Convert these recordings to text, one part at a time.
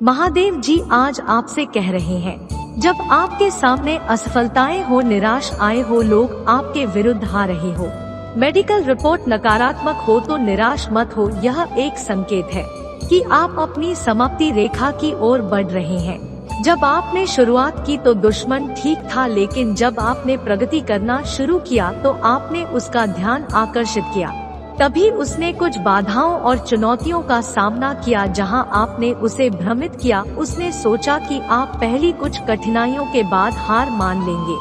महादेव जी आज आपसे कह रहे हैं, जब आपके सामने असफलताएं हो, निराश आए हो, लोग आपके विरुद्ध आ रहे हो, मेडिकल रिपोर्ट नकारात्मक हो तो निराश मत हो। यह एक संकेत है कि आप अपनी समाप्ति रेखा की ओर बढ़ रहे हैं। जब आपने शुरुआत की तो दुश्मन ठीक था, लेकिन जब आपने प्रगति करना शुरू किया तो आपने उसका ध्यान आकर्षित किया। तभी उसने कुछ बाधाओं और चुनौतियों का सामना किया। जहां आपने उसे भ्रमित किया, उसने सोचा कि आप पहली कुछ कठिनाइयों के बाद हार मान लेंगे।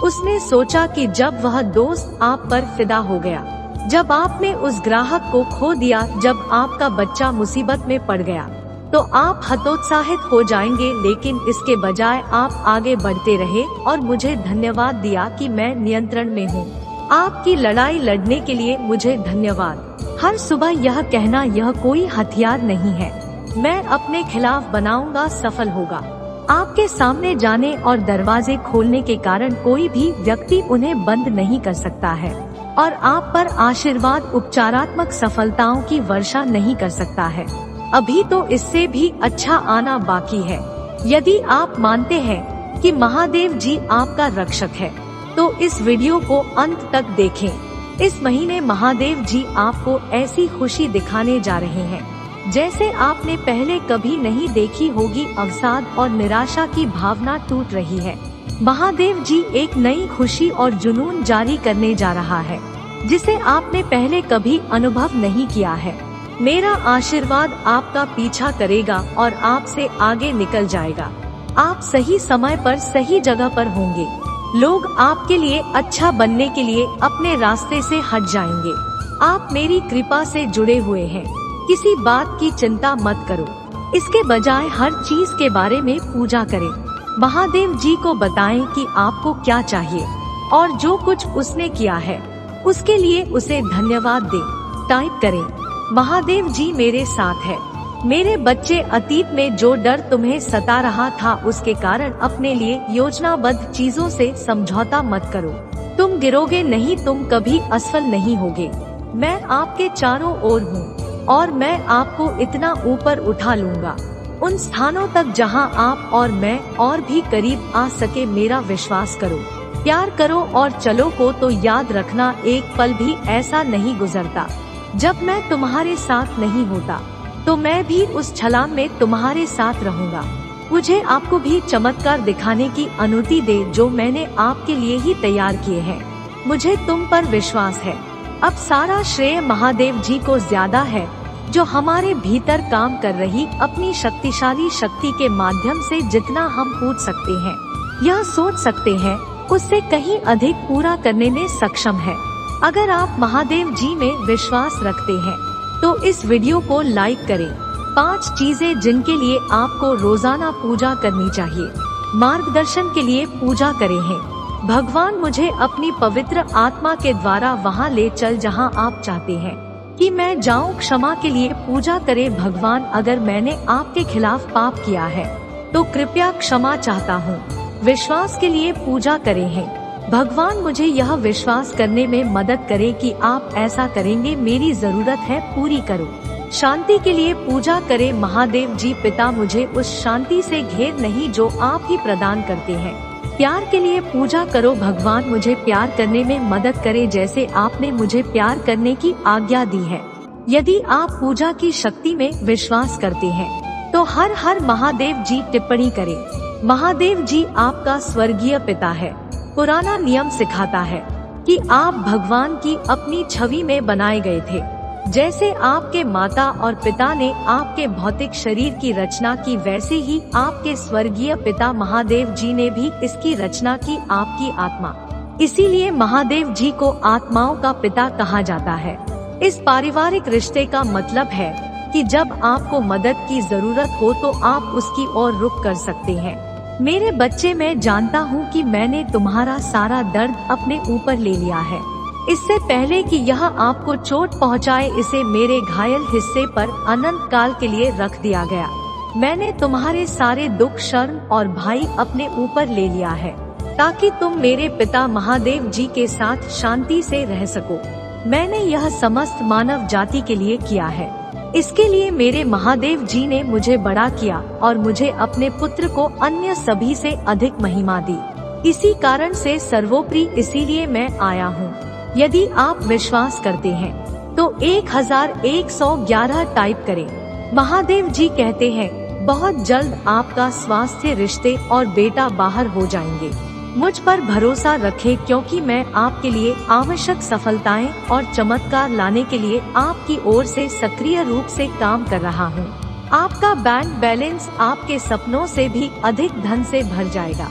उसने सोचा कि जब वह दोस्त आप पर फिदा हो गया, जब आपने उस ग्राहक को खो दिया, जब आपका बच्चा मुसीबत में पड़ गया, तो आप हतोत्साहित हो जाएंगे। लेकिन इसके बजाय आप आगे बढ़ते रहे और मुझे धन्यवाद दिया कि मैं नियंत्रण में हूँ। आपकी लड़ाई लड़ने के लिए मुझे धन्यवाद। हर सुबह यह कहना, यह कोई हथियार नहीं है, मैं अपने खिलाफ बनाऊंगा, सफल होगा। आपके सामने जाने और दरवाजे खोलने के कारण कोई भी व्यक्ति उन्हें बंद नहीं कर सकता है, और आप पर आशीर्वाद उपचारात्मक सफलताओं की वर्षा नहीं कर सकता है। अभी तो इससे भी अच्छा आना बाकी है। यदि आप मानते हैं कि महादेव जी आपका रक्षक है, तो इस वीडियो को अंत तक देखें। इस महीने महादेव जी आपको ऐसी खुशी दिखाने जा रहे हैं जैसे आपने पहले कभी नहीं देखी होगी। अवसाद और निराशा की भावना टूट रही है। महादेव जी एक नई खुशी और जुनून जारी करने जा रहा है, जिसे आपने पहले कभी अनुभव नहीं किया है। मेरा आशीर्वाद आपका पीछा करेगा और आपसे आगे निकल जाएगा। आप सही समय पर सही जगह पर होंगे। लोग आपके लिए अच्छा बनने के लिए अपने रास्ते से हट जाएंगे। आप मेरी कृपा से जुड़े हुए हैं, किसी बात की चिंता मत करो। इसके बजाय हर चीज के बारे में पूजा करें। महादेव जी को बताएं कि आपको क्या चाहिए, और जो कुछ उसने किया है उसके लिए उसे धन्यवाद दें। टाइप करें, महादेव जी मेरे साथ है। मेरे बच्चे, अतीत में जो डर तुम्हें सता रहा था उसके कारण अपने लिए योजनाबद्ध चीजों से समझौता मत करो। तुम गिरोगे नहीं, तुम कभी असफल नहीं होगे। मैं आपके चारों ओर हूँ और मैं आपको इतना ऊपर उठा लूंगा, उन स्थानों तक जहां आप और मैं और भी करीब आ सके। मेरा विश्वास करो, प्यार करो और चलो को तो याद रखना, एक पल भी ऐसा नहीं गुजरता जब मैं तुम्हारे साथ नहीं होता। तो मैं भी उस छलांग में तुम्हारे साथ रहूंगा। मुझे आपको भी चमत्कार दिखाने की अनुमति दे जो मैंने आपके लिए ही तैयार किए हैं। मुझे तुम पर विश्वास है। अब सारा श्रेय महादेव जी को ज्यादा है, जो हमारे भीतर काम कर रही अपनी शक्तिशाली शक्ति के माध्यम से जितना हम पूछ सकते हैं, यह सोच सकते हैं, उससे कहीं अधिक पूरा करने में सक्षम है। अगर आप महादेव जी में विश्वास रखते हैं तो इस वीडियो को लाइक करें। 5 चीजें जिनके लिए आपको रोजाना पूजा करनी चाहिए। मार्गदर्शन के लिए पूजा करें हैं। भगवान, मुझे अपनी पवित्र आत्मा के द्वारा वहां ले चल जहां आप चाहते हैं कि मैं जाऊं। क्षमा के लिए पूजा करें। भगवान, अगर मैंने आपके खिलाफ पाप किया है तो कृपया क्षमा चाहता हूँ। विश्वास के लिए पूजा करें हैं। भगवान, मुझे यह विश्वास करने में मदद करें कि आप ऐसा करेंगे। मेरी जरूरत है, पूरी करो। शांति के लिए पूजा करें। महादेव जी पिता, मुझे उस शांति से घेर नहीं जो आप ही प्रदान करते हैं। प्यार के लिए पूजा करो। भगवान, मुझे प्यार करने में मदद करें जैसे आपने मुझे प्यार करने की आज्ञा दी है। यदि आप पूजा की शक्ति में विश्वास करते हैं तो हर हर महादेव जी टिप्पणी करें। महादेव जी आपका स्वर्गीय पिता है। पुराना नियम सिखाता है कि आप भगवान की अपनी छवि में बनाए गए थे। जैसे आपके माता और पिता ने आपके भौतिक शरीर की रचना की, वैसे ही आपके स्वर्गीय पिता महादेव जी ने भी इसकी रचना की, आपकी आत्मा। इसीलिए महादेव जी को आत्माओं का पिता कहा जाता है। इस पारिवारिक रिश्ते का मतलब है कि जब आपको मदद की जरूरत हो तो आप उसकी ओर रुख कर सकते हैं। मेरे बच्चे, मैं जानता हूँ कि मैंने तुम्हारा सारा दर्द अपने ऊपर ले लिया है। इससे पहले कि यह आपको चोट पहुँचाए, इसे मेरे घायल हिस्से पर अनंत काल के लिए रख दिया गया। मैंने तुम्हारे सारे दुख, शर्म और भय अपने ऊपर ले लिया है, ताकि तुम मेरे पिता महादेव जी के साथ शांति से रह सको। मैंने यह समस्त मानव जाति के लिए किया है। इसके लिए मेरे महादेव जी ने मुझे बड़ा किया और मुझे अपने पुत्र को अन्य सभी से अधिक महिमा दी। इसी कारण से सर्वोपरि इसीलिए मैं आया हूँ। यदि आप विश्वास करते हैं तो 1111 टाइप करें। महादेव जी कहते हैं बहुत जल्द आपका स्वास्थ्य, रिश्ते और बेटा बाहर हो जाएंगे। मुझ पर भरोसा रखें क्योंकि मैं आपके लिए आवश्यक सफलताएं और चमत्कार लाने के लिए आपकी ओर से सक्रिय रूप से काम कर रहा हूं। आपका बैंक बैलेंस आपके सपनों से भी अधिक धन से भर जाएगा।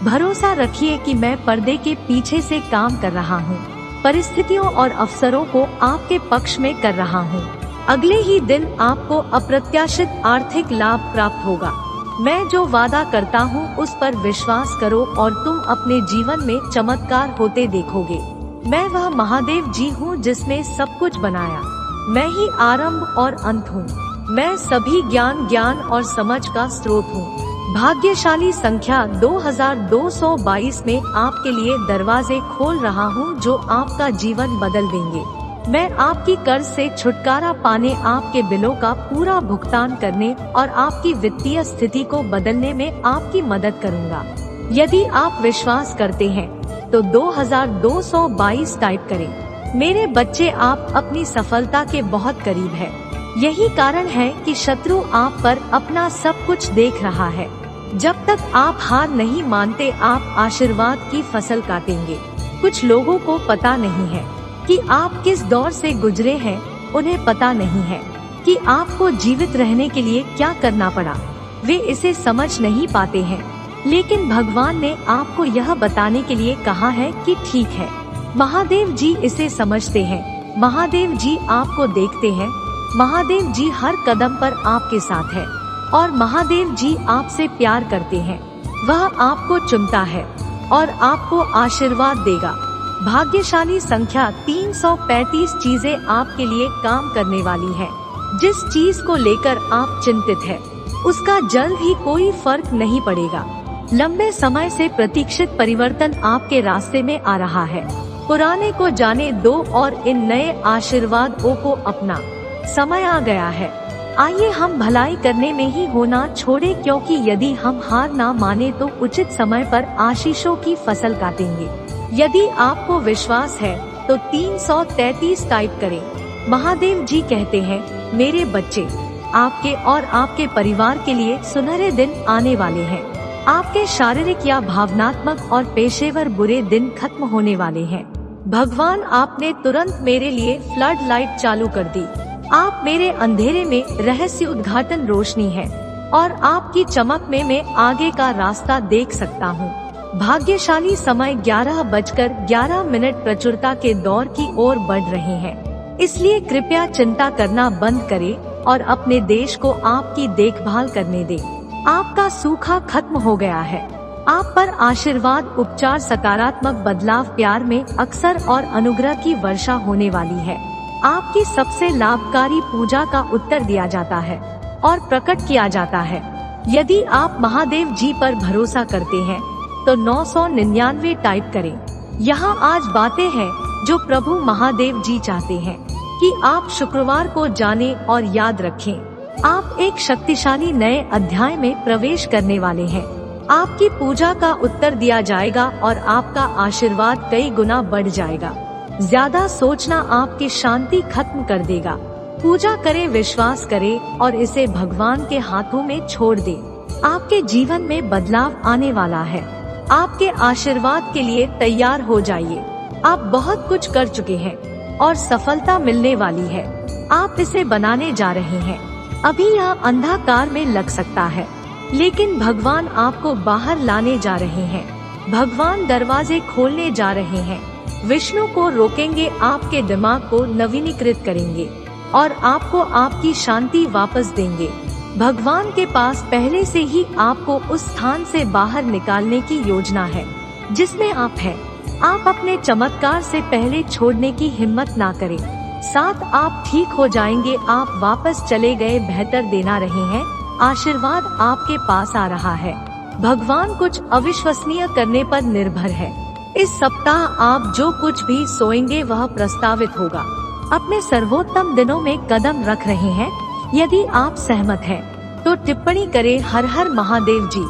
भरोसा रखिए कि मैं पर्दे के पीछे से काम कर रहा हूं। परिस्थितियों और अवसरों को आपके पक्ष में कर रहा हूं। अगले ही दिन आपको अप्रत्याशित आर्थिक लाभ प्राप्त होगा। मैं जो वादा करता हूँ उस पर विश्वास करो और तुम अपने जीवन में चमत्कार होते देखोगे। मैं वह महादेव जी हूँ जिसने सब कुछ बनाया। मैं ही आरंभ और अंत हूँ। मैं सभी ज्ञान और समझ का स्रोत हूँ। भाग्यशाली संख्या 2222 में आपके लिए दरवाजे खोल रहा हूँ जो आपका जीवन बदल देंगे। मैं आपकी कर्ज से छुटकारा पाने, आपके बिलों का पूरा भुगतान करने और आपकी वित्तीय स्थिति को बदलने में आपकी मदद करूंगा। यदि आप विश्वास करते हैं तो 2222 टाइप करें। मेरे बच्चे, आप अपनी सफलता के बहुत करीब हैं। यही कारण है कि शत्रु आप पर अपना सब कुछ देख रहा है। जब तक आप हार नहीं मानते, आप आशीर्वाद की फसल काटेंगे। कुछ लोगों को पता नहीं है कि आप किस दौर से गुजरे हैं। उन्हें पता नहीं है कि आपको जीवित रहने के लिए क्या करना पड़ा। वे इसे समझ नहीं पाते हैं, लेकिन भगवान ने आपको यह बताने के लिए कहा है कि ठीक है। महादेव जी इसे समझते हैं। महादेव जी आपको देखते हैं। महादेव जी हर कदम पर आपके साथ है और महादेव जी आपसे प्यार करते हैं। वह आपको चुनता है और आपको आशीर्वाद देगा। भाग्यशाली संख्या 335 चीजें आपके लिए काम करने वाली है। जिस चीज को लेकर आप चिंतित हैं, उसका जल्द ही कोई फर्क नहीं पड़ेगा। लंबे समय से प्रतीक्षित परिवर्तन आपके रास्ते में आ रहा है। पुराने को जाने दो और इन नए आशीर्वादों को अपना समय आ गया है। आइए हम भलाई करने में ही होना छोड़े, क्योंकि यदि हम हार ना माने तो उचित समय पर आशीषों की फसल काटेंगे। यदि आपको विश्वास है तो 333 टाइप करें। महादेव जी कहते हैं मेरे बच्चे, आपके और आपके परिवार के लिए सुनहरे दिन आने वाले हैं। आपके शारीरिक या भावनात्मक और पेशेवर बुरे दिन खत्म होने वाले हैं। भगवान, आपने तुरंत मेरे लिए फ्लड लाइट चालू कर दी। आप मेरे अंधेरे में रहस्य उद्घाटन रोशनी है और आपकी चमक में मैं आगे का रास्ता देख सकता हूँ। भाग्यशाली समय 11:11 प्रचुरता के दौर की ओर बढ़ रहे हैं। इसलिए कृपया चिंता करना बंद करें और अपने देश को आपकी देखभाल करने दें। आपका सूखा खत्म हो गया है। आप पर आशीर्वाद, उपचार, सकारात्मक बदलाव, प्यार में अक्सर और अनुग्रह की वर्षा होने वाली है। आपकी सबसे लाभकारी पूजा का उत्तर दिया जाता है और प्रकट किया जाता है। यदि आप महादेव जी पर भरोसा करते हैं तो 999 टाइप करें। यहाँ आज बातें हैं जो प्रभु महादेव जी चाहते हैं कि आप शुक्रवार को जानें और याद रखें। आप एक शक्तिशाली नए अध्याय में प्रवेश करने वाले हैं। आपकी पूजा का उत्तर दिया जाएगा और आपका आशीर्वाद कई गुना बढ़ जाएगा। ज्यादा सोचना आपकी शांति खत्म कर देगा। पूजा करें, विश्वास करें और इसे भगवान के हाथों में छोड़ दें। आपके जीवन में बदलाव आने वाला है। आपके आशीर्वाद के लिए तैयार हो जाइए। आप बहुत कुछ कर चुके हैं और सफलता मिलने वाली है। आप इसे बनाने जा रहे हैं। अभी यह अंधकार में लग सकता है, लेकिन भगवान आपको बाहर लाने जा रहे हैं। भगवान दरवाजे खोलने जा रहे हैं। विष्णु को रोकेंगे, आपके दिमाग को नवीनीकृत करेंगे और आपको आपकी शांति वापस देंगे। भगवान के पास पहले से ही आपको उस स्थान से बाहर निकालने की योजना है जिसमें आप हैं। आप अपने चमत्कार से पहले छोड़ने की हिम्मत ना करें। साथ आप ठीक हो जाएंगे। आप वापस चले गए बेहतर देना रहे हैं। आशीर्वाद आपके पास आ रहा है। भगवान कुछ अविश्वसनीय करने पर निर्भर है। इस सप्ताह आप जो कुछ भी सोएंगे वह प्रस्तावित होगा। अपने सर्वोत्तम दिनों में कदम रख रहे हैं। यदि आप सहमत हैं, तो टिप्पणी करें हर हर महादेव जी।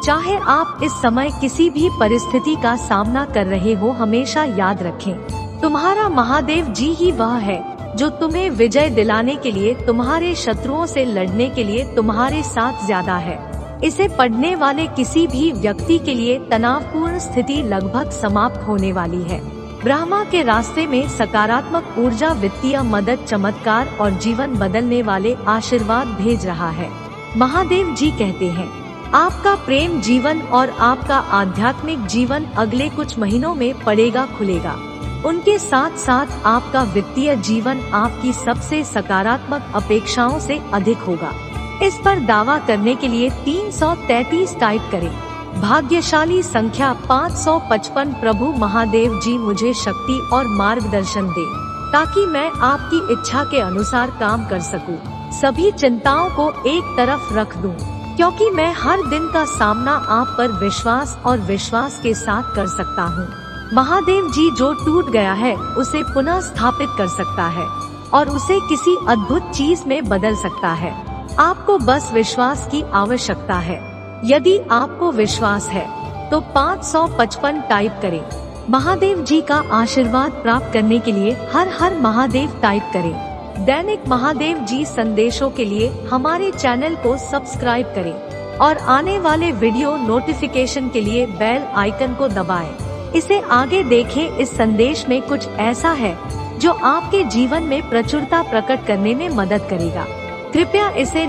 चाहे आप इस समय किसी भी परिस्थिति का सामना कर रहे हो, हमेशा याद रखें, तुम्हारा महादेव जी ही वह है जो तुम्हें विजय दिलाने के लिए, तुम्हारे शत्रुओं से लड़ने के लिए तुम्हारे साथ ज्यादा है। इसे पढ़ने वाले किसी भी व्यक्ति के लिए तनावपूर्ण स्थिति लगभग समाप्त होने वाली है। ब्रह्मा के रास्ते में सकारात्मक ऊर्जा, वित्तीय मदद, चमत्कार और जीवन बदलने वाले आशीर्वाद भेज रहा है। महादेव जी कहते हैं, आपका प्रेम जीवन और आपका आध्यात्मिक जीवन अगले कुछ महीनों में पड़ेगा खुलेगा। उनके साथ साथ आपका वित्तीय जीवन आपकी सबसे सकारात्मक अपेक्षाओं से अधिक होगा। इस पर दावा करने के लिए 333 टाइप करें। भाग्यशाली संख्या 555। प्रभु महादेव जी मुझे शक्ति और मार्गदर्शन दे, ताकि मैं आपकी इच्छा के अनुसार काम कर सकूं। सभी चिंताओं को एक तरफ रख दूं, क्योंकि मैं हर दिन का सामना आप पर विश्वास और विश्वास के साथ कर सकता हूँ। महादेव जी जो टूट गया है उसे पुनः स्थापित कर सकता है और उसे किसी अद्भुत चीज में बदल सकता है। आपको बस विश्वास की आवश्यकता है। यदि आपको विश्वास है तो 555 टाइप करें। महादेव जी का आशीर्वाद प्राप्त करने के लिए हर हर महादेव टाइप करें। दैनिक महादेव जी संदेशों के लिए हमारे चैनल को सब्सक्राइब करें और आने वाले वीडियो नोटिफिकेशन के लिए बेल आइकन को दबाएं। इसे आगे देखें। इस संदेश में कुछ ऐसा है जो आपके जीवन में प्रचुरता प्रकट करने में मदद करेगा। कृपया इसे